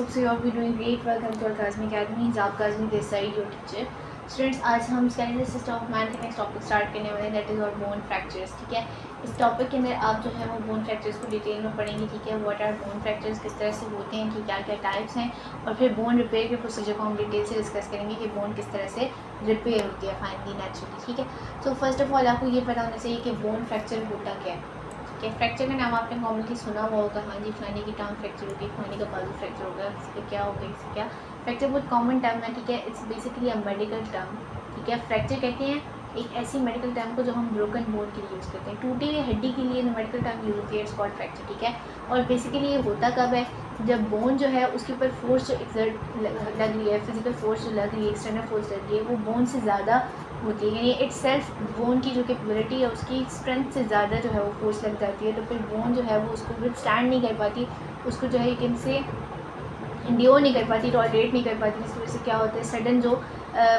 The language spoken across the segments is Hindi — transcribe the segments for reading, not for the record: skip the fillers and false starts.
hope so you all be doing great. Welcome to Al-Kazmi Academy. Hisab Kazmi this side your teacher. Students आज हम स्केलेटल सिस्टम ऑफ मैन का नेक्स्ट टॉपिक स्टार्ट करने वाले हैं, दैट इज़ और बोन फ्रैक्चर्स. ठीक है, इस टॉपिक के अंदर आप जो है वो बोन फ्रैक्चर्स को डिटेल में पढ़ेंगे. ठीक है, व्हाट आर बोन फ्रैक्चर्स, किस तरह से होते हैं, कि क्या क्या टाइप्स हैं, और फिर बोन रिपेयर के प्रोसीजर को हम डिटेल से डिस्कस करेंगे कि बोन किस तरह से रिपेयर होती है फाइनली नेचुरली. ठीक है, सो फर्स्ट ऑफ ऑल आपको ये पता होना चाहिए कि बोन फ्रैक्चर होता क्या है. ठीक है, फ्रैक्चर का नाम आपने कॉमनली सुना हुआ होगा. हाँ जी, फलाने की टांग फ्रैक्चर होगी, फलाने का बाजू फ्रैक्चर होगा, किसी का क्या होगा, किसी क्या. फ्रैक्चर बहुत कॉमन टर्म है. ठीक है, it's basically a medical term. ठीक है, फ्रैक्चर कहते हैं एक ऐसी मेडिकल टर्म को जो हम ब्रोकन बोन के लिए यूज़ करते हैं. टूटी हुई हड्डी के लिए जो मेडिकल टर्म यूज़ होती है इट्स कॉल्ड फ्रैक्चर. ठीक है, और बेसिकली ये होता कब है, जब बोन जो है उसके ऊपर फोर्स जो एक्सर्ट लग रही है, फिजिकल फोर्स जो लग रही है, एक्सटर्नल फोर्स लग रही है, वो बोन से ज़्यादा होती है. यानी इट्स सेल्फ बोन की जो कैपेबिलिटी है उसकी स्ट्रेंथ से ज़्यादा जो है वो फोर्स लग जाती है. तो फिर बोन जो है वो उसको विथस्टैंड नहीं कर पाती, उसको जो है यकीन से इंड्योर नहीं कर पाती, टॉलरेट नहीं कर पाती. जिसकी वजह से क्या होता है, सडन जो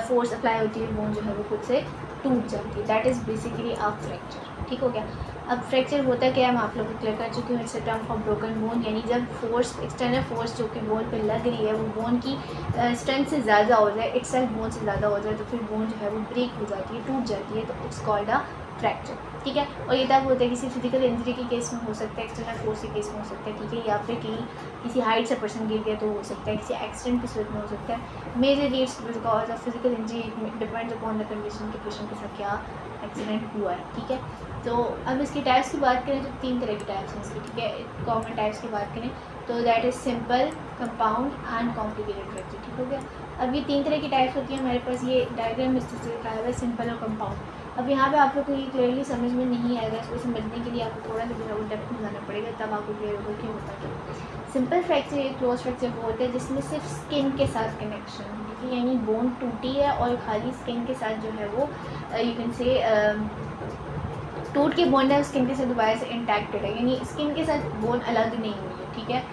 फोर्स अप्लाई होती है बोन जो है वो खुद से टूट जाती है. That is basically a fracture. ठीक हो गया. अब फ्रैक्चर होता क्या है मैं आप लोगों को क्लियर कर चुकी हूँ. It's a term for broken bone, यानी जब फोर्स एक्सटर्नल फोर्स जो कि बोन पे लग रही है वो बोन की स्ट्रेंथ से ज़्यादा हो जाए, इटसेल्फ बोन से ज़्यादा हो जाए, तो फिर बोन जो है वो ब्रेक हो जाती है, टूट जाती है. तो इट्स कॉल्ड अ फ्रैक्चर. ठीक है, और ये तब होता है किसी फिजिकल इंजरी के केस में हो सकता है, एक्सटर्नल फोर्स के केस में हो सकता है. ठीक है, या फिर किसी हाइट से पर्सन गिर गया तो हो सकता है, किसी एक्सीडेंट की सूरत में हो सकता है. Majorly it's because of physical injury, depends upon the condition के पेशेंट के साथ क्या एक्सीडेंट हुआ है. ठीक है, तो अब इसकी टाइप्स की बात करें तो 3 तरह की टाइप्स हैं इसकी. ठीक है, कॉमन टाइप्स की बात करें तो that is simple, compound and complicated fracture. ठीक हो गया. अब ये 3 तरह की टाइप्स होती हैं. हमारे पास ये डायग्राम इस तरह से दिखाया हुआ है, सिंपल और कंपाउंड. अब यहाँ पे आप लोग को ये क्लियरली समझ में नहीं आएगा. इसको समझने के लिए आपको थोड़ा सा जो है वो डेप्थ में जाना पड़ेगा, तब आपको क्लियर होगा कि होता क्या. सिंपल फ्रैक्चर एक क्लोज फ्रैक्चर वो होता है जिसमें सिर्फ स्किन के साथ कनेक्शन. ठीक है, यानी बोन टूटी है और खाली स्किन के साथ जो है वो यू कैन से टूट के बोन है स्किन के साथ दोबारा से इंटैक्टेड है, यानी स्किन के साथ बोन अलग नहीं हुई है. ठीक है,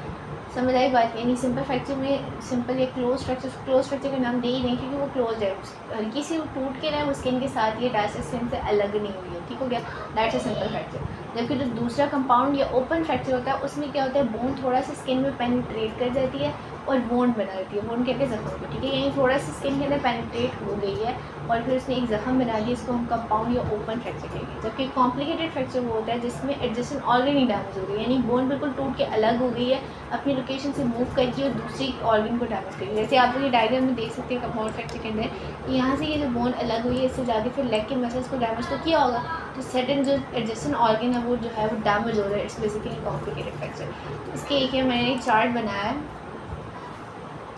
समझ आई बात. यानी सिंपल फ्रैक्चर में सिंपल या क्लोज फ्रैक्चर का नाम दे ही नहीं क्योंकि वो क्लोज है, हल्की सी वो टूट के ना वो स्किन के साथ ही अटैच स्किन से अलग नहीं हुई है. ठीक हो गया, दैट्स अ सिंपल फ्रैक्चर. जबकि जो दूसरा कंपाउंड या ओपन फ्रैक्चर होता है उसमें क्या होता है, बोन थोड़ा सा स्किन में पेनिट्रेट कर जाती है और वोंड बना देती है. वोंड कहते हैं जख्म को. ठीक है, यानी थोड़ा सा स्किन के अंदर पेनिट्रेट हो गई है और फिर उसने एक जख्म बना दिया, इसको हम कंपाउंड या ओपन फ्रैक्चर कहेंगे. जबकि कॉम्प्लिकेटेड फ्रैक्चर वो होता है जिसमें एडजेसेंट ऑर्गन ही डैमेज हो गई, यानी बोन बिल्कुल टूट के अलग हो गई है, अपनी लोकेशन से मूव करके और दूसरी ऑर्गन को डैमेज करेगी. जैसे आप लोग ये डायग्राम में देख सकते हैं कंपाउंड फ्रैक्चर के अंदर, यहाँ से ये जो बोन अलग हुई है इससे जाके फिर लेग के मसल्स को डैमेज तो किया होगा, तो सडन जो एडजेसेंट ऑर्गन है वो जो है वो डैमेज हो रहा है. It's basically complicated fracture. इसके एक मैंने एक चार्ट बनाया है.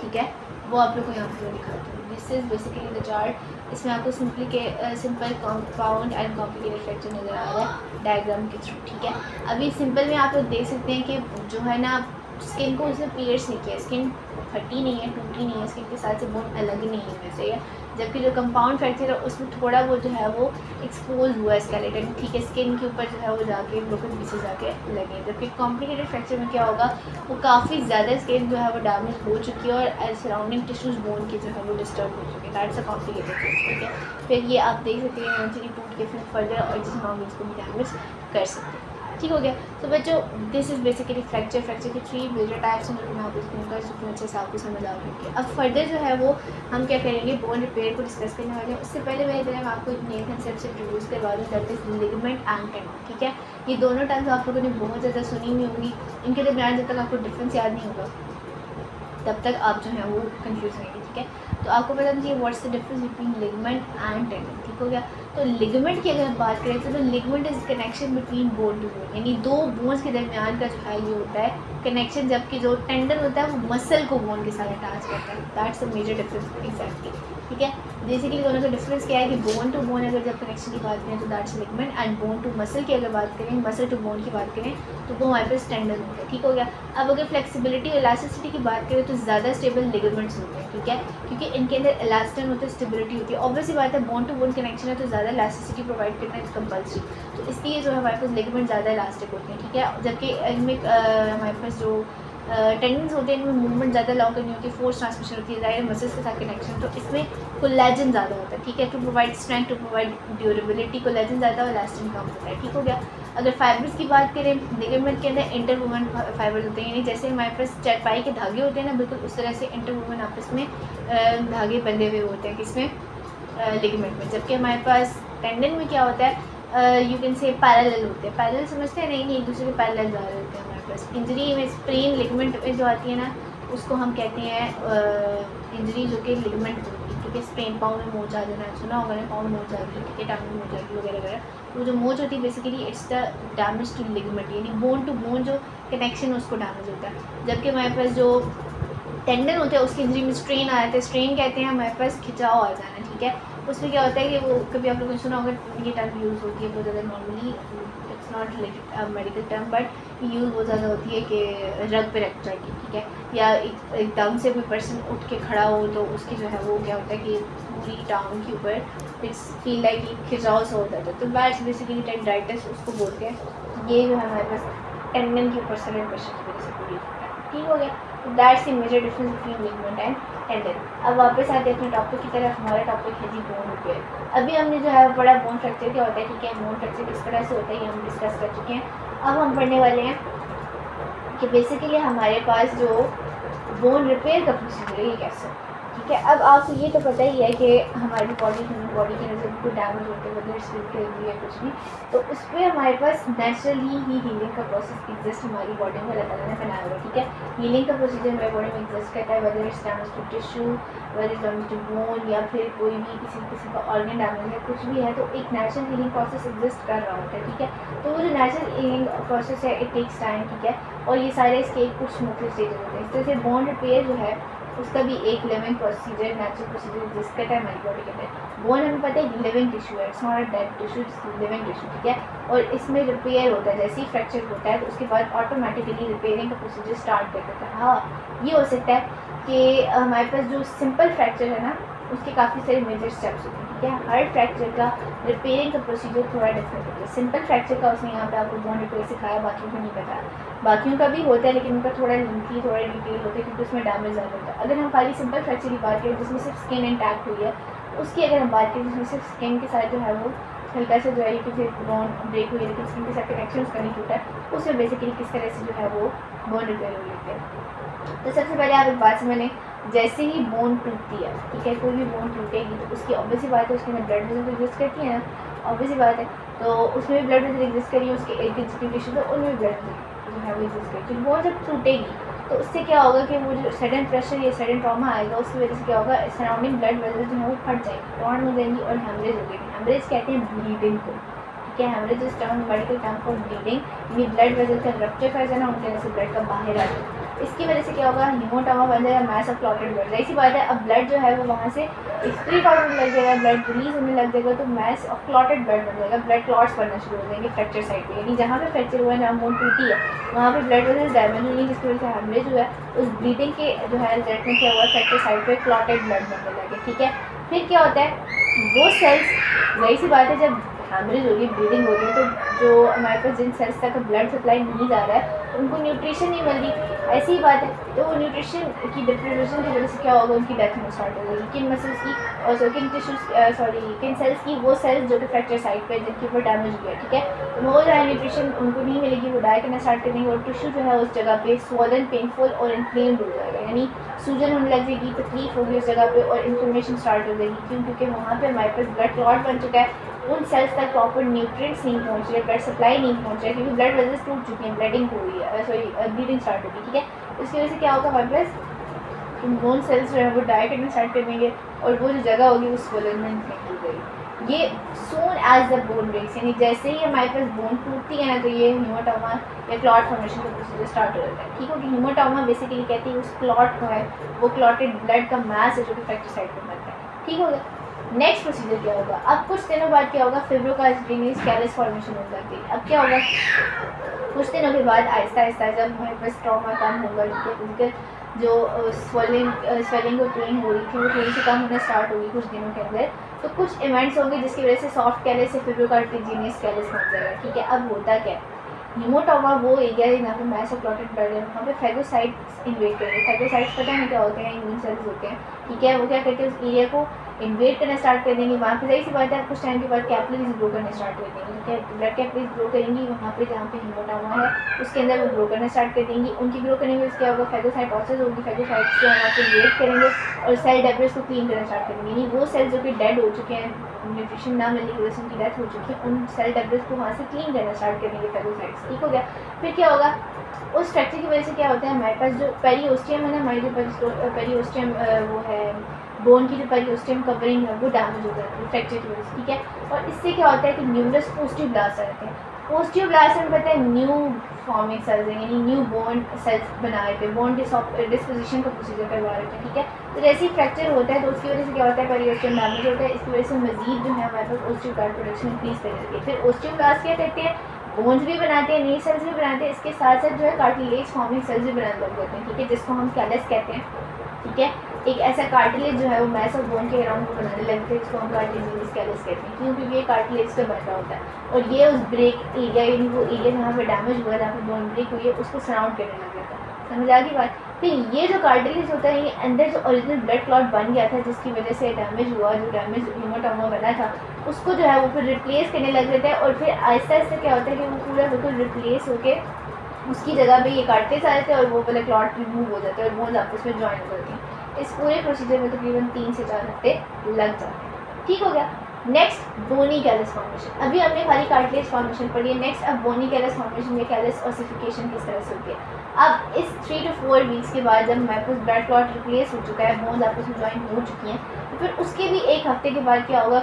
ठीक है, वो आप लोग को यहाँ पर दिखाती हूँ. This is basically the chart. इसमें आपको simple compound and complicated fracture नज़र आ रहा है डायग्राम के थ्रू. ठीक है, अभी सिंपल में आप लोग देख सकते हैं कि जो है ना स्किन को उसने पियर्स नहीं किया, स्किन फटी नहीं है, टूटी नहीं है, स्किन के साथ से बोन अलग नहीं है वैसे है. जबकि जो कंपाउंड फ्रैक्चर है उसमें थोड़ा वो जो है वो एक्सपोज हुआ है स्केलेटन. ठीक है, स्किन के ऊपर जो है वो जाके ब्रोकन पीसेस जाके लगे. जबकि कॉम्प्लिकेटेड फ्रैक्चर में क्या होगा, वो काफ़ी ज़्यादा स्किन जो है वो डैमेज हो चुकी है और सराउंडिंग टिश्यूज़ बोन के जो है वो डिस्टर्ब हो चुके हैं. That's a complicated fracture. ठीक है, फिर ये आप देख सकते हैं नीचे टूट के फिर फर्दर और जिस ऑर्गन्स को भी डैमेज कर सकते हैं. ठीक हो गया. तो बच्चों this is basically fracture. Fracture के 3 मेजर टाइप्स हैं जो मैं आपको एक्सप्लेन कर चुकी हूँ, अच्छे से आपको समझ आ गई. अब फर्दर जो है वो हम क्या करेंगे, बोन रिपेयर को डिस्कस करने वाले हैं. उससे पहले मैं मैं आपको एक नए कंसेप्ट से इंट्रोड्यूस करवा दूँ, that is ligament and tendon. ठीक है, ये दोनों टर्म्स आप लोगों ने बहुत ज़्यादा सुनी हुई होंगी. इनके दरमियान जब तक आपको डिफरेंस याद नहीं होगा तब तक आप जो है वो कंफ्यूज रहेंगे. ठीक है, तो आपको पता चाहिए what's the difference between ligament and tendon. ठीक हो गया. तो लिगामेंट की अगर हम बात करें तो ligament is connection between bone to bone, यानी दो बोन्स के दरमियान का जो है ये होता है कनेक्शन. जबकि जो टेंडन होता है वो मसल को बोन के साथ अटैच करता है. That's the major difference exactly. ठीक है, बेसिकली दोनों का डिफरेंस क्या है कि बोन टू बोन अगर जब कनेक्शन की बात करें तो that's ligament, and bone to muscle की अगर बात करें, मसल टू बोन की बात करें तो वो हमारे पास टेंडन होता है. ठीक हो गया. अब अगर फ्लेक्सिबिलिटी और इलास्टिसिटी की बात करें तो ज़्यादा स्टेबल लिगामेंट्स होते हैं. ठीक है, क्योंकि इनके अंदर इलास्टिन होता है, स्टेबिलिटी होती है. ऑब्वियसली बात है बोन टू बोन कनेक्शन है तो ज़्यादा इलास्टिसिटी प्रोवाइड करना इज कंपल्सरी, तो इसलिए जो है हमारे पास लिगामेंट ज़्यादा इलास्टिक होते हैं. ठीक है, जबकि इनमें हमारे पास जो टेंडन्स होते हैं इनमें मूवमेंट ज़्यादा अलाउ करनी होती है, फोर्स ट्रांसमिशन होती है, ज़ाहिर मसल्स के साथ कनेक्शन, तो इसमें कोलेजन ज़्यादा होता है, ठीक है, to provide strength, to provide durability, collagen ज़्यादा और इलास्टिन कम होता है, ठीक हो गया। अगर फाइबर्स की बात करें, लिगामेंट के अंदर इंटरवूमन फाइबर्स होते हैं, यानी जैसे हमारे पास चारपाई के धागे होते हैं ना, बिल्कुल उस तरह से इंटरवूमन आपस में धागे बंधे हुए होते हैं, किसमें, लिगामेंट में। जबकि हमारे पास टेंडन में क्या होता है, यू कैन से पैरेलल होते हैं। पैरेलल समझते हैं, नहीं एक दूसरे के पैरेलल जा रहे होते हैं हमारे पास। इंजरी में स्प्रेन लिगामेंट में जो आती है ना, उसको हम कहते हैं इंजरी जो कि लिगामेंट होती है, ठीक है। स्प्रेन, पाँव में मोच आ जाना, सुना होगा ना, पाँव में मोच आ गई, ठीक है, टांग में मोच आ गई वगैरह वगैरह। तो जो मोच होती है basically it's the damage to ligament, यानी बोन टू बोन जो कनेक्शन उसको डैमेज होता है। जबकि हमारे पास जो टेंडन होते हैं उसकी इंजरी में स्ट्रेन आ जाता है, स्ट्रेन कहते हैं हमारे पास खिंचाव आ जाना, ठीक है। उसमें क्या होता है कि वो कभी आप लोगों ने सुना होगा, ये टर्म यूज़ होती है बहुत ज़्यादा, normally it's not related medical term, but use बहुत ज़्यादा होती है कि रग पे रख जाएगी, ठीक है, या एकदम से कोई पर्सन उठ के खड़ा हो तो उसकी जो है वो क्या होता है कि पूरी टांग के ऊपर इट्स फील लाइक खिंचाव सा होता है। तो दैट्स बेसिकली टेंडाइटिस उसको बोलते हैं। ये जो है हमारे पास टेंडन के ऊपर सडन प्रेशर की वजह से पूरी होता है, ठीक हो गया। That's the major difference between ligament and tendon. अब वापस आते हैं अपने टॉपिक की तरफ। हमारा टॉपिक है जी बोन रिपेयर। अभी हमने जो है बड़ा बोन फ्रैक्चर क्या होता है, ठीक है, बोन फ्रैक्चर किस तरह से होता है ये हम डिस्कस कर चुके हैं। अब हम पढ़ने वाले हैं कि बेसिकली हमारे पास जो बोन रिपेयर का प्रोसीजर है ये कैसे, ठीक है। अब आपको ये तो पता ही है कि हमारी बॉडी के अंदर कोई डैमेज होते हैं, वगैरह स्लिप या कुछ भी, तो उस पर हमारे पास नेचुरली ही हीलिंग का प्रोसेस एग्जिस्ट हमारी बॉडी में अल्लाह ताला ने बनाया हुआ है, ठीक है। हीलिंग का प्रोसीजर हमारी बॉडी में एग्जिस्ट करता है, whether it's damage to tissue, whether it's damage to bone, या फिर कोई भी किसी का ऑर्गन डैमेज है, कुछ भी है, तो एक नेचुरल हीलिंग प्रोसेस एग्जिस्ट कर रहा होता है, ठीक है। तो वो जो नेचुरल हीलिंग प्रोसेस है इट टेक्स टाइम, ठीक है, और ये सारे इसके कुछ मुख्य स्टेजेस होते हैं। इस तरह से बोन रिपेयर जो है उसका भी एक living procedure, natural procedure exist करता है हमारी बॉडी के अंदर। बोन हमें पता है लिविंग टिश्यू है, it's not a dead tissue, it's living tissue, ठीक है। और इसमें रिपेयर होता है, जैसे ही फ्रैक्चर होता है तो उसके बाद ऑटोमेटिकली रिपेयरिंग का प्रोसीजर स्टार्ट कर देता है। हाँ, ये हो सकता है कि हमारे पास जो सिंपल फ्रैक्चर है ना उसके काफ़ी सारे मेजर स्टेप्स होते हैं, ठीक है। हर फ्रैक्चर का रिपेयरिंग का प्रोसीजर थोड़ा डिफरेंट होता है। सिंपल फ्रैक्चर का उसने यहाँ पे आपको बोन रिपेयर सिखाया, बाकियों को नहीं बताया। बाकियों का भी होता है लेकिन उनका थोड़ा लिंकी, थोड़ा डिटेल होता है क्योंकि उसमें डैमेज ज़्यादा होता है। अगर हम खाली सिंपल फ्रैक्चर की बात करें जिसमें सिर्फ स्किन इंटैक्ट हुई है, उसकी अगर हम बात करें जिसमें सिर्फ स्किन के साथ जो है वो हल्का सा जो है किसी बोन ब्रेक हुई है लेकिन स्किन के साथ कनेक्शन उसका नहीं टूटा है, उसमें बेसिकली किस तरह से जो है वो बोन रिपेयर हो लेते हैं। तो सबसे पहले आप एक बात समझें, जैसे ही बोन टूटती है, ठीक है, कोई भी बोन टूटेगी तो उसकी ऑब्वियस बात है उसके अंदर ब्लड वेसल एग्जिस्ट करती है ना, ऑब्वियस बात है, तो उसमें भी ब्लड वेसल एग्जिस्ट करिए, उसके एक टिश्यू तो उनमें भी ब्लड वेसल जो है वो एग्जिस्ट करेगी। तो बोन जब टूटेगी तो उससे क्या होगा कि वो जो सडन प्रेशर या सडन ट्रॉमा आएगा उसकी वजह से क्या होगा, सराउंडिंग ब्लड वेसल जो है वो फट जाएगी, क्लॉट हो जाएंगी और हेमरेज हो जाएगी। हेमरेज कहते हैं ब्लीडिंग को, ठीक है। Haemorrhage is term medical term for bleeding, यानी ब्लड वेसल का रप्चर कर जाना, उनके वजह से ब्लड का बाहर आ जाए। इसकी वजह से क्या होगा, हीमोटोमा बन जाएगा, मैस ऑफ क्लॉटेड ब्लड। ऐसी बात है, अब ब्लड जो है वो वहाँ से एक्सक्रीट आउट लग जाएगा, ब्लड रिलीज होने लग जाएगा, तो मैस ऑफ क्लॉटेड ब्लड बन जाएगा, ब्लड क्लॉट्स बनना शुरू हो जाएंगे फ्रैक्चर साइड पे, यानी जहाँ पे फ्रैक्चर हुआ है, जहाँ बोन टूटी है वहाँ पे ब्लड वेसल्स डैमेज हुई है जिसकी वजह से हेमरेज हुआ है। उस ब्लीडिंग के जो है रिजल्ट में क्या हुआ, फ्रैक्चर साइड पे क्लॉटेड ब्लड बनने लगे, ठीक है। फिर क्या होता है, वो सेल्स, वही सी बात है, जब हेमरेज होगी, ब्लीडिंग हो रही है, तो जो हमारे पास जिन सेल्स तक ब्लड सप्लाई नहीं जा रहा है उनको न्यूट्रिशन नहीं मिल रही, ऐसी ही बात है। तो वो न्यूट्रिशन की डिप्रीवेशन की वजह से क्या होगा, उनकी डेथ में स्टार्ट हो जाएगी। किन मसल्स की और किन टिश्यूज किन सेल्स की, वो सेल्स जो कि फ्रैक्चर साइड पे जिनके ऊपर डैमेज हुआ है, ठीक है, तो वो जो है न्यूट्रिशन उनको नहीं मिलेगी, वो डाई करना स्टार्ट करेंगे और टिश्यू जो है उस जगह पे स्वॉलन, पेनफुल और इन्फ्लेम्ड हो जाएगा, यानी सूजन होने लग जाएगी, तकलीफ होगी उस जगह पे और इन्फ्लेमेशन स्टार्ट हो जाएगी। क्यों, क्योंकि वहाँ पे हमारे पास ब्लड क्लॉट बन चुका है, उन सेल्स तक प्रॉपर न्यूट्रिएंट्स नहीं पहुँच रहे, ब्लड सप्लाई नहीं पहुँच रहा क्योंकि ब्लड वेसल्स टूट चुकी हैं, ब्लीडिंग हो रही है, ब्लीडिंग स्टार्ट होगी, ठीक है। इसकी वजह से क्या होगा, हमारे पास बोन सेल्स जो है वो डाई करना स्टार्ट करेंगे और वो जो जगह होगी उस स्वॉलन में इन्फ्लेम हो गई। ये soon as the bone breaks, यानी जैसे ही हमारे पास बोन टूटती है ना तो ये हीमोटोमा या क्लॉट फॉर्मेशन का प्रोसीजर स्टार्ट हो जाता है, ठीक है। कि हीमोटोमा बेसिकली कहती है उस क्लॉट को है, वो क्लॉटेड ब्लड का मास है जो कि फ्रैक्चर साइड पर बनता है, ठीक हो गया। नेक्स्ट प्रोसीजर क्या होगा, अब कुछ दिनों बाद क्या होगा, फिब्रोकार्टिनिस कैलस फॉर्मेशन हो जाती है। अब क्या होगा, कुछ दिनों के बाद आहिस्ता आहिस्ता जब हमारे पास ट्रॉमा कम होगा, फिजिकल जो स्वेलिंग और पेन हो रही थी वो थोड़ी सी कम होना स्टार्ट होगी कुछ दिनों के अंदर, तो कुछ इवेंट्स होंगे जिसकी वजह से सॉफ्ट कैलस से फिब्रोकार्टिनिस कैलस बन जाएगा, ठीक है। अब होता क्या है, हीमोटोमा वो एरिया जहाँ पे मैस ऑफ क्लॉटेड ब्लड है वहाँ पे फैगोसाइट्स इन्वेट करेंगे। फैगोसाइट्स पता नहीं क्या होते हैं, इम्यून सेल्स होते हैं, ठीक है। वो क्या करते हैं, उस एरिया को इन्वेट करना स्टार्ट कर देंगी। वहाँ पे सही सी बात है, कुछ टाइम के बाद कैपिलरीज ग्रो करना स्टार्ट कर देंगी, ठीक है। ब्लड कैपिलरीज ग्रो करेंगी वहाँ पे जहाँ पे हेमाटोमा है उसके अंदर वो ग्रो करना स्टार्ट कर देंगी। उनकी ग्रो करने में क्या होगा, फैगोसाइटोसिस होगी। फैगोसाइट्स जो है वहाँ पे इन्वेट करेंगे और सेल डेब्रिस को क्लीन करना स्टार्ट करेंगे, यानी वो सेल्स जो कि डेड हो चुके हैं, न्यूट्रिशन ना मिलने की वजह से उनकी डेथ हो चुकी है, उन सेल डेब्रिस को वहाँ से क्लीन करना स्टार्ट करेंगे फैगोसाइट्स, ठीक हो गया। फिर क्या होगा, उस फ्रैक्चर की वजह से क्या होता है, हमारे पास जो पेरिओस्टियम है ना, हमारी जो पेरिओस्टियम वो है बोन की जो पेरिओस्टियम कवरिंग है वो डैमेज हो जाती है फ्रैक्चर की वजह से, ठीक है। और इससे क्या होता है कि न्यूमरस ओस्टियोब्लास्ट आते हैं। ओस्टियोब्लास्ट में पता है न्यू फॉर्मिंग सेल्स हैं, यानी न्यू बोन सेल्स बना रहे थे, बोन डिस्पोजिशन का प्रोसीजर करवा रहे थे, ठीक है। तो जैसे ही फ्रैक्चर होता है तो उसकी वजह से क्या होता है, पेरिओस्टियम डैमेज होता है। इसकी वजह से मजीद जो है हमारे पास ओस्टियोब्लास्ट प्रोडक्शन इंक्रीज कर देती है। फिर ओस्टियोब्लास्ट क्या करते हैं, बोन्स भी बनाते हैं, नई सेल्स भी बनाते हैं, इसके साथ साथ जो है कार्टिलेज फॉर्मिंग सेल्स भी बनाने लग जाते हैं, ठीक है, जिसको हम कैलस कहते हैं, ठीक है। एक ऐसा कार्टिलेज जो है वो मैस ऑफ बोन के अराउंड को बनाने लगते हैं, जिसको हम कार्टिलेज कैलस कहते हैं, क्यों, क्योंकि ये कार्टिलेज से बन रहा होता है और ये उस ब्रेक एरिया, यानी वो एरिया जहाँ पर डैमेज हुआ है, जहाँ पर बोन ब्रेक हुई है, उसको सराउंड करने लग जाता है। समझ आ गई बात। फिर ये जो कार्टिलेज होता है, ये अंदर जो ओरिजिनल ब्लड क्लॉट बन गया था, जिसकी वजह से डैमेज हुआ, जो डैमेज हेमाटोमा बना था, उसको जो है वो फिर रिप्लेस करने लग जाता है। और फिर आहिस्ता आहिस्ता क्या होता है कि वो पूरा बिल्कुल रिप्लेस होके उसकी जगह पे ये काटते आ जाते हैं और वो वाला क्लॉट रिमूव हो जाता है और बोन्स आपस में ज्वाइन हो जाती हैं। इस पूरे प्रोसीजर में तकरीबन 3 से 4 हफ्ते लग जाते हैं, ठीक हो गया। नेक्स्ट बोनी कैलस फॉर्मेशन। अभी हमने खाली कार्टिलेज फॉर्मेशन पढ़ी है, नेक्स्ट अब बोनी कैलस फॉर्मेशन या कैलस ऑसिफिकेशन किस तरह से होती है। अब इस 3 to 4 वीक्स के बाद जब हमारे पास ब्लड क्लॉट रिप्लेस हो चुका है, बोन्स आपस में ज्वाइन हो चुकी हैं, तो फिर उसके भी एक हफ्ते के बाद क्या होगा,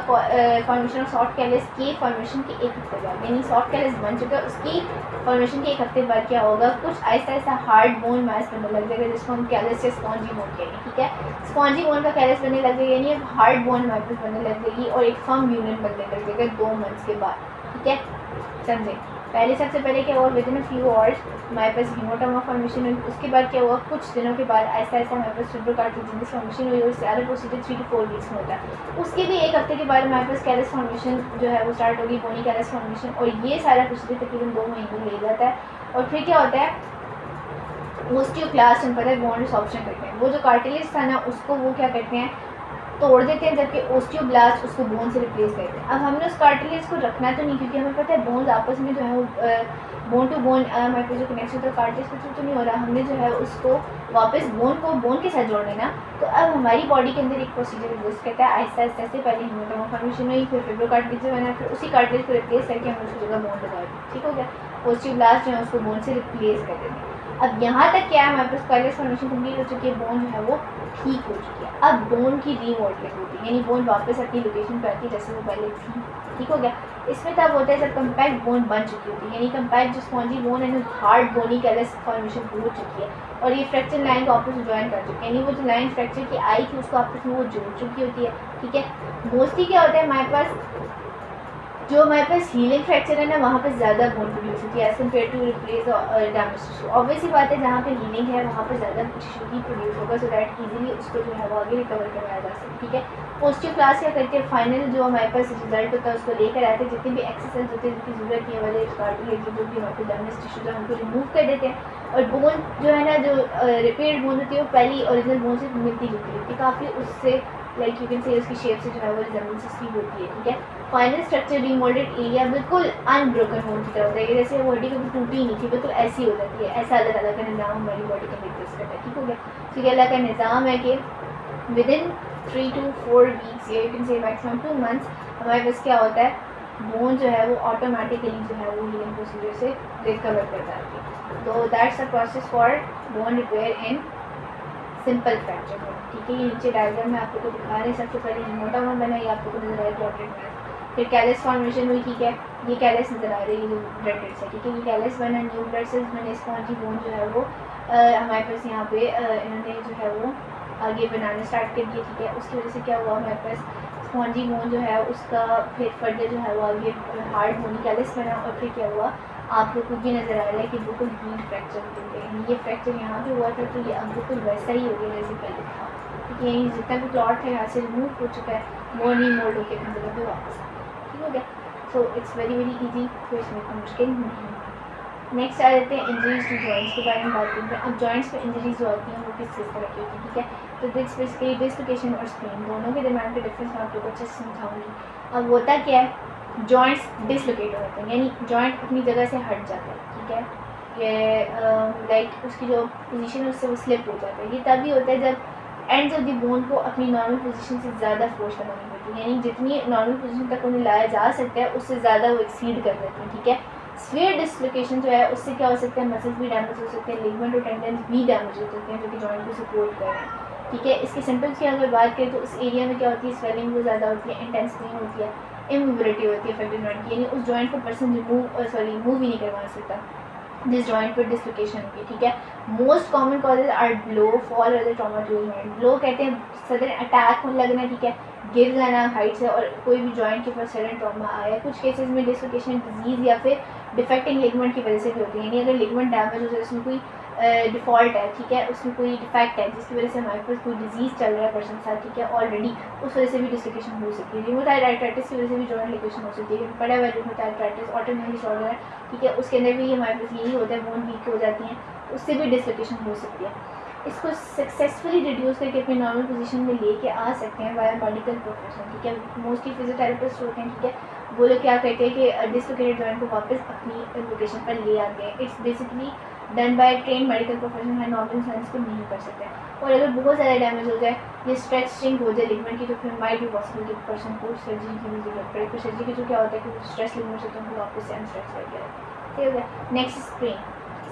फॉर्मेशन ऑफ सॉफ्ट कैलस के फॉर्मेशन के एक हफ्ते बाद, यानी सॉफ्ट कैलस बन चुका है, उसकी फॉर्मेशन के एक हफ्ते बाद क्या होगा, कुछ Aahista Aahista hard bone mess बनने लग जाएगा, जिसको हम कैलस या स्पॉन्जी बोन कहेंगे, ठीक है। स्पॉन्जी बोन का कैलस बनने लग जाएगा, यानी अब हार्ड बोन हमारे पास बनने लग जाएगी और एक फर्म यूनियन बनने लग जाएगा 2 मंथ्स के बाद, ठीक है। समझे, पहले सबसे पहले क्या हुआ, with in a few hours हमारे पास हेमाटोमा फॉर्मेशन हुई। उसके बाद क्या हुआ, कुछ दिनों के बाद आहिस्ता आहिस्ता हमारे पास फिब्रोकार्टिलेजिनस फॉर्मेशन हुई और सारा प्रोसीजर 3 to 4 वीक्स में होता है। उसके भी एक हफ्ते के बाद हमारे पास कैलस फॉर्मेशन जो है वो स्टार्ट होगी, बोनी कैलस फॉर्मेशन, और ये सारा प्रोसीजर तकरीबन 2 महीने ले जाता है। और फिर क्या होता है, ओस्टियोक्लास्ट पता है बोन रिसॉर्प्शन करते हैं, वो जो कार्टिलेज था ना उसको वो क्या करते हैं, तोड़ देते हैं, जबकि ओस्टियोब्लास्ट उसको बोन से रिप्लेस करते हैं। अब हमने उस कार्टिलेज को रखना तो नहीं, क्योंकि हमें पता है बोन्स आपस में जो है वो बोन टू बोन हमारे पास जो कनेक्शन होता है कार्टिलेज के थ्रू तो नहीं हो रहा, हमने जो है उसको वापस बोन को बोन के साथ जोड़ लेना। तो अब हमारी बॉडी के अंदर एक प्रोसीजर एग्जिस्ट करता है, आहिस्ता आहिस्ता से पहले हेमाटोमा फॉर्मेशन हुई, फिर फिब्रोकार्टिलेज बना, फिर उसी कार्टिलेज को रिप्लेस करके हमने उसकी जगह बोन लगा दी, ठीक हो गया। ओस्टियोब्लास्ट जो है उसको बोन से रिप्लेस कर देंगे। अब यहाँ तक क्या है, हमारे पास कैलस फॉर्मेशन कंप्लीट हो चुकी है, बोन जो है वो ठीक हो चुकी है। अब बोन की रीमॉडलिंग होती है, यानी बोन वापस अपनी लोकेशन पर आती है जैसे वो पहले थी, ठीक हो गया। इसमें तब होता है जब कम्पैक्ट बोन बन चुकी होती है, यानी कम्पैक्ट जो स्पॉन्जी बोन है ना, हार्ड बोनी कैलस फॉर्मेशन हो चुकी है और ये फ्रैक्चर लाइन को आपस में ज्वाइन कर चुकी है, यानी वो जो लाइन फ्रैक्चर की आई थी उसको आपस में वो जोड़ चुकी होती है, ठीक है। मोस्टली क्या होता है हमारे पास, जो हमारे पास हीलिंग फ्रैक्चर है ना, वहाँ पे ज़्यादा बोन प्रोड्यूस होती है as compare to replace damage tissue. Obviously बात है, जहाँ पे हीलिंग है वहाँ पे ज़्यादा टिश्यू ही प्रोड्यूस होगा, सो दैट इजीली उसको जो है वो आगे रिकवर करवाया जा सके, ठीक है। ओस्टियोक्लास्ट क्या करते हैं, फाइनल जो हमारे पास रिजल्ट होता है उसको लेकर आते हैं, जितने भी एक्सरसाइज होते हैं जिनकी जरूरत है वाले कार्टिलेज जो भी हमारे पास डैमेज टिश्यू है उनको रिमूव कर देते हैं और बोन जो है ना, जो रिपेयर्ड बोन होती है वो पहली ओरिजिनल बोन से मिलती जुलती होती है काफ़ी, उससे लाइक यू कैन से उसकी शेप से जो है वो रिजेंबलेंस उसकी होती है, ठीक है। फाइनल स्ट्रक्चर रीमोल्डेड एरिया बिल्कुल अनब्रोकन बोन की तरह होता है, जैसे वो हड्डी कभी टूटी नहीं थी, बिल्कुल ऐसी हो जाती है। ऐसा अल्लाह ताला का निज़ाम हमारी बॉडी का एग्जिस्ट करता है, ठीक हो गया। तो ये अल्लाह का निज़ाम है कि विद इन 3 to 4 वीक्स या you can say maximum 2 months हमारे पास क्या होता है, बोन जो है वो ऑटोमेटिकली जो है वो हीलिंग प्रोसीजर से रिकवर कर जाती है। तो that's the process for bone repair in simple fracture, ठीक है। ये नीचे डायग्राम में आप लोग को दिखा रहे हैं, सबसे पहले हेमाटोमा बना, ये आप लोग को नजर आया क्लॉटेड मैस, फिर कैलस फॉर्मेशन हुई, ठीक है। ये कैलस नजर आ रही है, जो ब्लड टेस्ट है, ठीक है। ये कैलस बना, न्यू ब्लड सेल्स बने, स्पॉन्जी बोन जो है वो हमारे पास यहाँ पे इन्होंने जो है वो आगे बनाना स्टार्ट कर दिया, ठीक है। उसकी वजह से क्या हुआ, हमारे पास स्पॉन्जी बोन जो है उसका फिर फर्दर जो है वो आगे हार्ड बोनी कैलस बना और फिर क्या हुआ, आप लोग को ये नज़र आ रहा है कि बिल्कुल हील फ्रैक्चर हो गया। ये फ्रैक्चर यहाँ पे हुआ था तो ये अब बिल्कुल वैसा ही हो गया जैसे पहले था, ठीक है। यही जितना भी क्लॉट है यहाँ से रिमूव हो चुका है, वो नहीं मोल्ड होकर अपनी जगह पे वापस आ गया, ठीक हो गया। So it's very very easy, तो इसमें इतना मुश्किल नहीं है। नेक्स्ट आ जाते हैं इंजरीज टू जॉइंट्स के बारे में बात करते हैं। अब जॉइंट्स पे इंजरीज जो होती हैं वो किस तरह की होती है, ठीक है। तो दिस बेसिकली डिसलोकेशन और स्प्रेन दोनों के दरमियान के डिफरेंस मैं आप लोगों को अच्छे से समझाऊंगी। अब होता क्या है, जॉइंट्स डिसलोकेट हो जाते हैं, यानी जॉइंट अपनी जगह से हट जाता है, ठीक है। ये लाइक उसकी जो पोजीशन है उससे वो स्लिप हो जाता है। ये तभी होता है जब एंड्स ऑफ द बोन को अपनी नॉर्मल पोजीशन से ज़्यादा फोर्स लगानी होती है, यानी जितनी नॉर्मल पोजीशन तक उन्हें लाया जा सकता है उससे ज़्यादा वो एक्सीड कर देते हैं, ठीक है। स्फीयर डिसलोकेशन जो है उससे क्या हो सकता है, मसल्स भी डैमेज हो सकते हैं, लिगामेंट और टेंडन्स भी डैमेज हो सकते हैं जो कि जॉइंट को सपोर्ट कर रहे हैं, ठीक है। इसके सिम्टम्स की अगर बात करें तो उस एरिया में क्या होती है, स्वेलिंग बहुत ज़्यादा होती है, इंटेंस पेन होती है, इमोबिलिटी होती है अफेक्टेड जॉइंट की, यानी उस जॉइंट को पर्सन मूव ही नहीं करवा सकता जिस जॉइंट पर डिसलोकेशन होगी, ठीक है। Most common causes are blow, fall और ट्रॉमा टू जॉइंट। ब्लो कहते हैं सडन अटैक होने लगना, ठीक है, गिर जाना हाइट से और कोई भी जॉइंट के ऊपर सडन ट्रॉमा आया। कुछ केसेस में डिसलोकेशन डिजीज़ या फिर डिफेक्टिंग लिगामेंट की वजह से भी होती है, यानी अगर लिगामेंट डैमेज हो जाए, उसमें कोई डिफ़ॉल्ट है, ठीक है, उसमें कोई डिफेक्ट है जिसकी वजह से हमारे पास कोई डिजीज़ चल रहा है पर्सन के साथ, ठीक है, ऑलरेडी, उस वजह से भी डिसलोकेशन हो सकती है। रिमोटाइड आर्थराइटिस की वजह से भी जॉइंट लोकेशन हो सकती है, पड़ा हुआ रिमोटाइड आर्थराइटिस ऑटोइम्यून डिसऑर्डर है, ठीक है, उसके अंदर भी हमारे पास यही होता है, बोन वीक हो जाती हैं, उससे भी डिसलोकेशन हो सकती है। इसको सक्सेसफुली रिड्यूस करके अपनी नॉर्मल पोजीशन में लेके आ सकते हैं वाया मेडिकल प्रोफेशन, ठीक है। मोस्टली फिजियोथेरेपिस्ट होते हैं, ठीक है, वो लोग क्या करते हैं कि डिसलोकेटेड जॉइंट को वापस अपनी लोकेशन पर ले आते हैं। It's basically done by train medical professional है, नॉर्मल इंसान को नहीं कर सकते। और अगर बहुत ज़्यादा डैमेज हो जाए या स्ट्रेचिंग हो जाए लिगामेंट की तो फिर माइट भी पॉसिबल कि पर्सन को सर्जरी की भी जरूरत पड़े। फिर सर्जरी की जो क्या होता है कि स्ट्रेस लिगामेंट होते हैं उनको वापस से अनस्ट्रेच करके रखें, ठीक हो गया। Next sprain.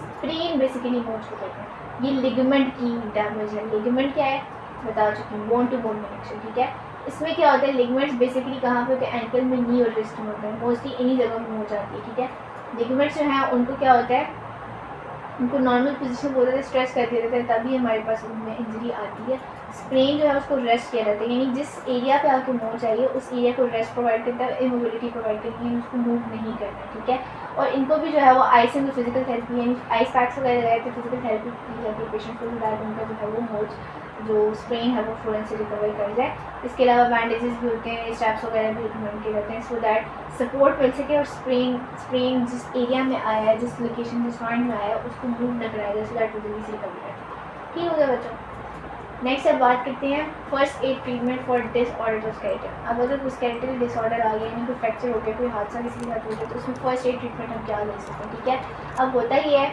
Sprain basically bones को कहते हैं, ये लिगामेंट की डैमेज है। लिगामेंट क्या है बता चुकी हूँ, बोन टू बोन कनेक्शन, ठीक है। इसमें क्या होता है, लिगामेंट्स बेसिकली कहाँ पे होते हैं, एंकल में, नी और रिस्ट में होते हैं, मोस्टली इन्हीं जगह में हो जाती है, ठीक है। लिगामेंट्स जो हैं उनको क्या होता है, उनको नॉर्मल पोजीशन बहुत ज़्यादा स्ट्रेच करते रहते हैं, तभी हमारे पास उनमें इंजरी आती है। स्प्रेन जो है उसको रेस्ट किया जाता है, यानी जिस एरिया पे आपको मूव चाहिए उस एरिया को रेस्ट प्रोवाइड करता है, इमोबिलिटी प्रोवाइड करती है, उसको मूव नहीं करना, ठीक है। और इनको भी जो है वो आइस एंड फिजिकल थेरेपी यानी आइस पैक्स वगैरह लगाए थे, फिजिकल थेरेपी की जाती है पेशेंट को, ताकि उनका जो है वो मोच जो स्प्रेन है वो फ़ौरन से रिकवर कर जाए। इसके अलावा बैंडेजेस भी होते हैं, स्ट्रैप्स वगैरह भी रिकमेंड किए जाते हैं सो दैट सपोर्ट मिल सके और स्प्रेन जिस एरिया में आया है, जिस लोकेशन जिस पॉइंट में आया है उसको मूव न कराया जाए सो दैट वो जल्दी से रिकवर करें, ठीक हो गया बच्चों। नेक्स्ट अब बात करते हैं first aid treatment for disorder of skeletal. अब अगर कोई स्केलेटल डिसऑर्डर आ गया, यानी कोई फ्रैक्चर हो गया, कोई हादसा किसी के साथ हो गया, तो उसमें फर्स्ट एड ट्रीटमेंट हम क्या ले सकते हैं, ठीक है। अब होता ही है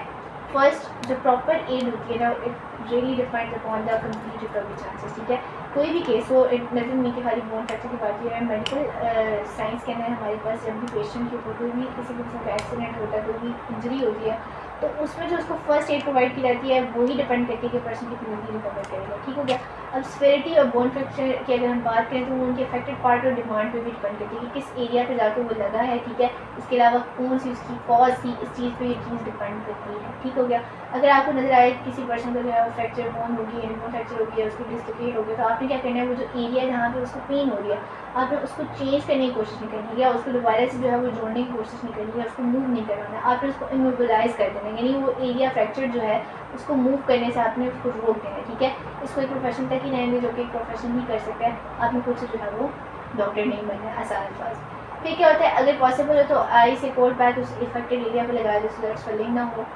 फर्स्ट जो प्रॉपर एड होती है ना, it really depends upon the complete recovery chances, ठीक है। कोई भी केस हो, इट नजर नहीं कि खाली बोन फ्रैक्चर की बात है, मेडिकल साइंस के अंदर हमारे पास जब भी पेशेंट के ऊपर कोई भी किसी किस्म का एक्सीडेंट होता है, कोई भी इंजरी होती है, तो उसमें जो उसको फर्स्ट एड प्रोवाइड की जाती है वही डिपेंड करती है कि पर्सन कितनी जल्दी रिकवर करेगा, ठीक हो गया। अब स्पेरिटी और बोन फ्रैक्चर की अगर हम बात करें तो वो उनके अफेक्टेड पार्ट और डिमांड पे भी डिपेंड करती है कि किस एरिया पे जाकर वो लगा है, ठीक है। इसके अलावा कौन सी उसकी कॉज थी, इस चीज़ पे ये चीज़ डिपेंड करती है, ठीक हो गया। अगर आपको नजर आए किसी पर्सन का जो है वो फ्रैक्चर बोन होगी, बोन फ्रैक्चर होगी है, उसकी डिसलोकेट हो गया, तो आपने क्या करना है, वो जो एरिया जहाँ पे उसको पेन हो रही है आपने उसको चेंज करने की कोशिश नहीं करनी है, या उसको दोबारा से जो है वो जोड़ने की कोशिश नहीं करनी है, उसको मूव नहीं करवाना है, आपने उसको इमोबिलाइज कर देना है, यानी वो एरिया फ्रैक्चर जो है उसको मूव करने से आपने उसको रोक देना है, ठीक है। इसको एक प्रोफेशन तक ही रहने जो कि एक प्रोफेशन ही कर सकता है, आपने खुद से जो है वो डॉक्टर नहीं बनना है, आसान अल्फाज। फिर क्या होता है, अगर पॉसिबल हो तो आई से कोल्ड पैक उस इफेक्टेड एरिया पर लगा दे सो दैट स्वेलिंग ना हो।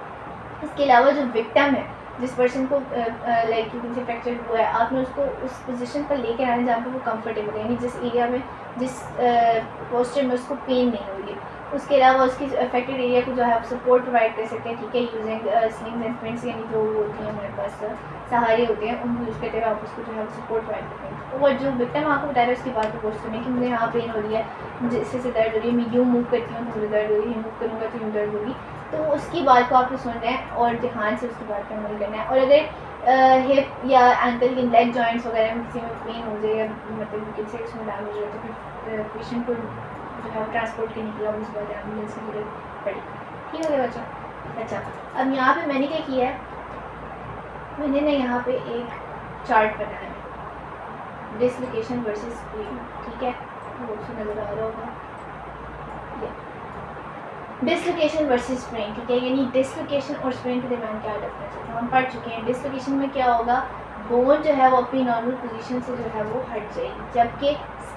इसके अलावा जो विक्टिम है, जिस पर्सन को लाइक से फ्रैक्चर हुआ है, आपने उसको उस पोजीशन पर लेकर आना जहाँ पर वो कंफर्टेबल है, यानी जिस एरिया में जिस पोस्चर में उसको पेन नहीं हो रही है। उसके अलावा उसकी अफेक्टेड एरिया को जो है आप सपोर्ट प्रोवाइड कर सकते हैं, ठीक है, यूजिंग स्लिंग्स एंड स्प्रिंट्स, यानी जो होती हैं हमारे पास सहारे होते हैं, उनको यूज़ करते हुए आप उसको जो है सपोर्ट प्रोवाइड करते हैं। और जो विक्टिम आपको बता रहा है उसकी बात को कोशिश सुनिए कि मुझे यहाँ पेन हो रही है, मुझे इससे दर्द हो रही है, मैं यूँ मूव करती हूँ तो मुझे दर्द हो रही है, मूव करूँगा तो यूँ दर्द होगी, तो उसकी बात को आपको सुनना है और ध्यान से उसकी बात पर अमल करना है। और अगर हिप या एंकल के लेग जॉइंट्स वगैरह में किसी में पेन हो जाए या मतलब किसी उसमें डैमेज हो तो फिर पेशेंट को जो है ट्रांसपोर्ट करने के लिए उस बाद एम्बुलेंस की जरूरत पड़ी, ठीक हो गया बच्चों। अच्छा, अब यहाँ पे मैंने क्या किया है, मैंने ना यहाँ पे एक चार्ट बनाया है डिसलोकेशन वर्सेस स्प्रेन, ठीक है, वो उसमें नज़र आ रहा होगा डिसलोकेशन वर्सेस स्प्रेन, ठीक है, यानी डिसलोकेशन और स्प्रेन के दरमियान क्या डिफरेंस है, तो हम पढ़ चुके हैं। डिसलोकेशन में क्या होगा, बोन जो है वो अपनी नॉर्मल पोजीशन से जो है वो हट जाएगी, जबकि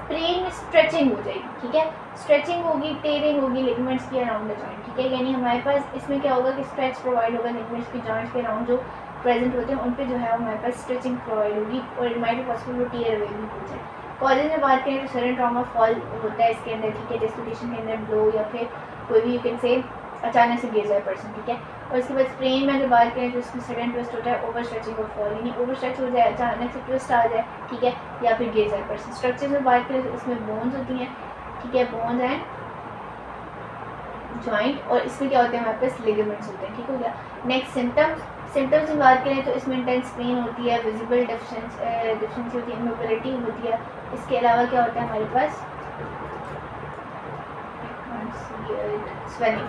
स्प्रेन में स्ट्रेचिंग हो जाएगी, ठीक है, स्ट्रेचिंग होगी, टेयरिंग होगी लिगमेंट्स की अराउंड द जॉइंट, ठीक है, यानी हमारे पास इसमें क्या होगा कि स्ट्रेच प्रोवाइड होगा लिगमेंट्स की जॉइंट्स के अराउंड जो प्रेजेंट होते हैं उन पे जो है हमारे पास स्ट्रेचिंग प्रोवाइड होगी और इट माइट बी पॉसिबल वो टीयर अवे भी हो जाए। कॉजेज में बात करें तो सडन ट्रॉमा फॉल होता है इसके अंदर, ठीक है, डिस्लोकेशन के अंदर ब्लो या फिर कोई भी यू कैन से अचानक से गिर जाए पर्सन, ठीक है। और इसके बाद स्प्रेन में अगर बात करें तो इसमें सडन ट्विस्ट होता है, ओवर स्ट्रेचिंग और फॉल, यानी ओवर स्ट्रेच हो जाए, अचानक से ट्विस्ट आ जाए, ठीक है, या फिर गिर जाए पर्सन। स्ट्रक्चर में बात करें तो इसमें बोन्स होती हैं, ठीक है, बोन्स एंड जॉइंट, और इसमें क्या होते हैं हमारे पास लिगामेंट्स होते हैं, ठीक हो गया। नेक्स्ट सिम्टम्स की बात करें तो इसमें इंटेंस पेन होती है, विजिबल डिफिशिएंसी होती है, इमोबिलिटी होती है। इसके अलावा क्या होता है हमारे पास स्वेलिंग,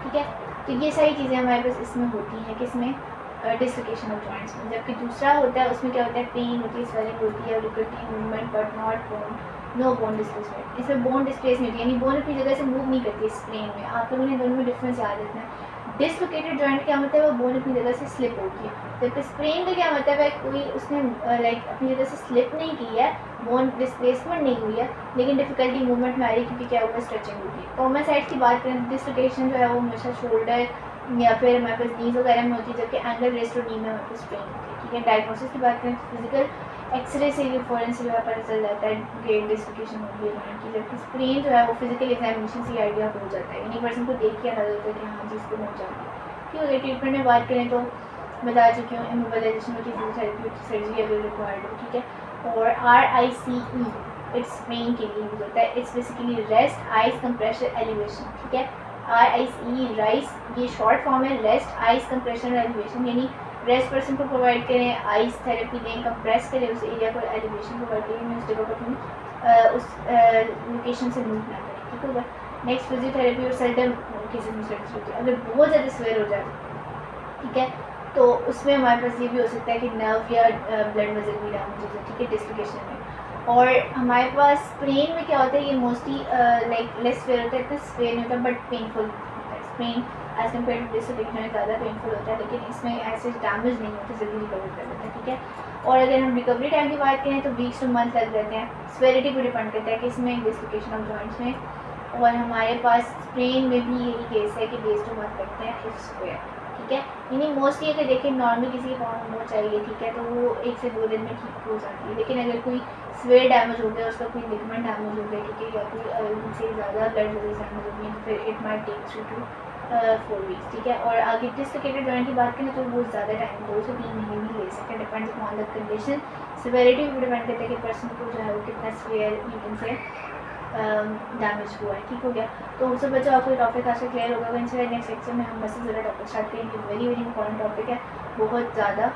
ठीक है। तो ये सारी चीज़ें हमारे पास इसमें होती हैं, किसमें, डिस्लोकेशन ऑफ जॉइंट्स में। जबकि दूसरा होता है उसमें क्या होता है, पेन होती है, स्वेलिंग होती है, repeating movement but not bone, no bone displacement. इसमें बोन डिस्प्लेसमेंट यानी बोन अपनी जगह से मूव नहीं करती स्प्रेन में। आप लोगों ने दोनों में डिफरेंस याद रखना है। डिस्लोकेटेड जॉइंट क्या मतलब है, वो बोन अपनी जगह से स्लिप होती है, जबकि स्प्रेन का क्या मतलब है, कोई उसने लाइक अपनी जगह से स्लिप नहीं की है, बोन डिस्प्लेसमेंट नहीं हुई है, लेकिन डिफिकल्टी मूवमेंट में आ रही है क्योंकि क्या हुआ, स्ट्रेचिंग होती है। कॉमन साइड की बात करें तो डिस्लोकेशन जो है वो हमेशा शोल्डर या फिर हमारे पास नीज वगैरह में होती है, जबकि एंकल रेस्ट और नी में हमारे पास स्प्रेन होती है, ठीक है। डायग्नोसिस की बात करें तो फिजिकल एक्सरे से ये फॉरन से जो है पता चल जाता है कि डिस्लोकेशन हो गई है की, जबकि स्प्रेन जो है वो फिजिकल एग्जामिनेशन से आइडिया हो जाता है, यानी पर्सन को देख के अंदाजा होता है कि हाँ जी इसको हो जाती है, ठीक है। ट्रीटमेंट में बात करें तो बता चुकी हूँ, इमोबिलाइजेशन होती है, फिजियोथेरेपी होती है, सर्जरी अगर रिक्वायर्ड हो, ठीक है। और RICE इट्स स्प्रेन के लिए यूज होता है, it's basically rest ice compressor elevation, ठीक है। RICE राइस ये शॉर्ट फॉर्म है, रेस्ट आइस कंप्रेशर एलिवेशन, यानी रेस्ट पर्सन को प्रोवाइड करें, आइस थेरेपी दें, कंप्रेस करें उस एरिया को, एलिवेशन प्रोवाइड करें, उस जगह को उस लोकेशन से मूव ना करें, ठीक होगा। नेक्स्ट फिजियोथेरेपी और सडन केसेस में सर्जरी होती है। अगर बहुत ज़्यादा स्वेयर हो जाए, ठीक है, तो उसमें हमारे पास ये भी हो सकता है कि नर्व या ब्लड वेसल भी डैमेज हो जाए, ठीक है, डिस्लोकेशन में। और हमारे पास स्प्रेन में क्या होता है, ये मोस्टली लाइक लेस स्वेयर होता है, इतना स्वेयर नहीं होता बट पेनफुल होता है। Sprain as compare to dislocation में ज़्यादा पेनफुल होता है, लेकिन इसमें ऐसे डैमेज नहीं होता, जल्दी रिकवर कर लेता है, ठीक है। और अगर हम रिकवरी टाइम की बात करें तो वीक्स टू मंथ लग जाते हैं, स्वेरिटी पर डिपेंड करता है कि इसमें डिस्लोकेशन ऑफ जॉइंट्स में। और हमारे पास स्प्रेन में भी यही केस है कि डेज टू मंथ लगते हैं इफ स्क्वायर, ठीक है। यानी मोस्टली अगर देखें नॉर्मल किसी के पाँव हो चाहिए, ठीक है, तो वो 1 से 2 दिन में ठीक हो जाती है। लेकिन अगर कोई स्वेयर डैमेज हो गया, उसका कोई लिगमेंट डैमेज हो गया, ठीक है, या कोई उनसे ज़्यादा ब्लड वेसल्स डैमेज हो गई, तो फिर it might take 3 to 4 weeks, ठीक है। और आगे डिस्लोकेटेड जॉइंट की बात करें तो बहुत ज़्यादा टाइम 2 से 3 महीने भी ले सकते हैं, depends upon the condition. Severity भी डिपेंड करता है कि पर्सन को जो है वो कितना swear you can say damage हुआ है, ठीक हो गया। तो सब बच्चों आपको टॉपिक आज से क्लियर होगा। इंशाल्लाह नेक्स्ट लेक्चर में हम मसल ज़रा टॉपिक स्टार्ट करेंगे, वेरी वेरी इंपॉर्टेंट टॉपिक है, बहुत ज़्यादा,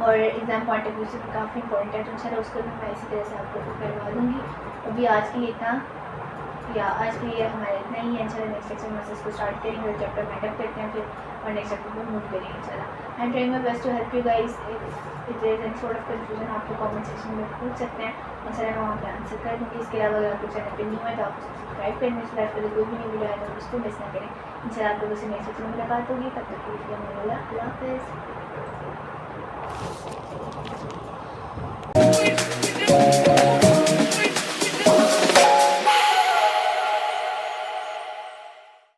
और एग्जाम पॉइंट ऑफ व्यू से काफ़ी इंपॉर्टेंट है, तो इंशाल्लाह उसको भी मैं इसी तरह से आप लोगों को करवा दूँगी। अभी आज के लिए इतना, या आज के लिए हमारा इतना ही है। इंशाल्लाह नेक्स्ट लेक्चर में इसको स्टार्ट करेंगे और चैप्टर मेकअप करते हैं फिर, और नेक्स्ट चैप्टर को मूव करेंगे इंशाल्लाह। I am trying my best to help you guys. If there is any sort of confusion आप लोग कमेंट सेक्शन में पूछ सकते हैं, इंशाल्लाह मैं वहाँ पे आंसर कर दूँगी। इसके अलावा अगर आपको चैनल पर न्यू है तो आप उसको सब्सक्राइब करें, इस लाइफ पर कोई भी नहीं वीडियो आया तो उसको मिस ना करें। इंशाल्लाह आप लोगों से नेक्स्ट लेक्चर में मुलाकात होगी, तब तक के लिए अल्लाह हाफ़िज़।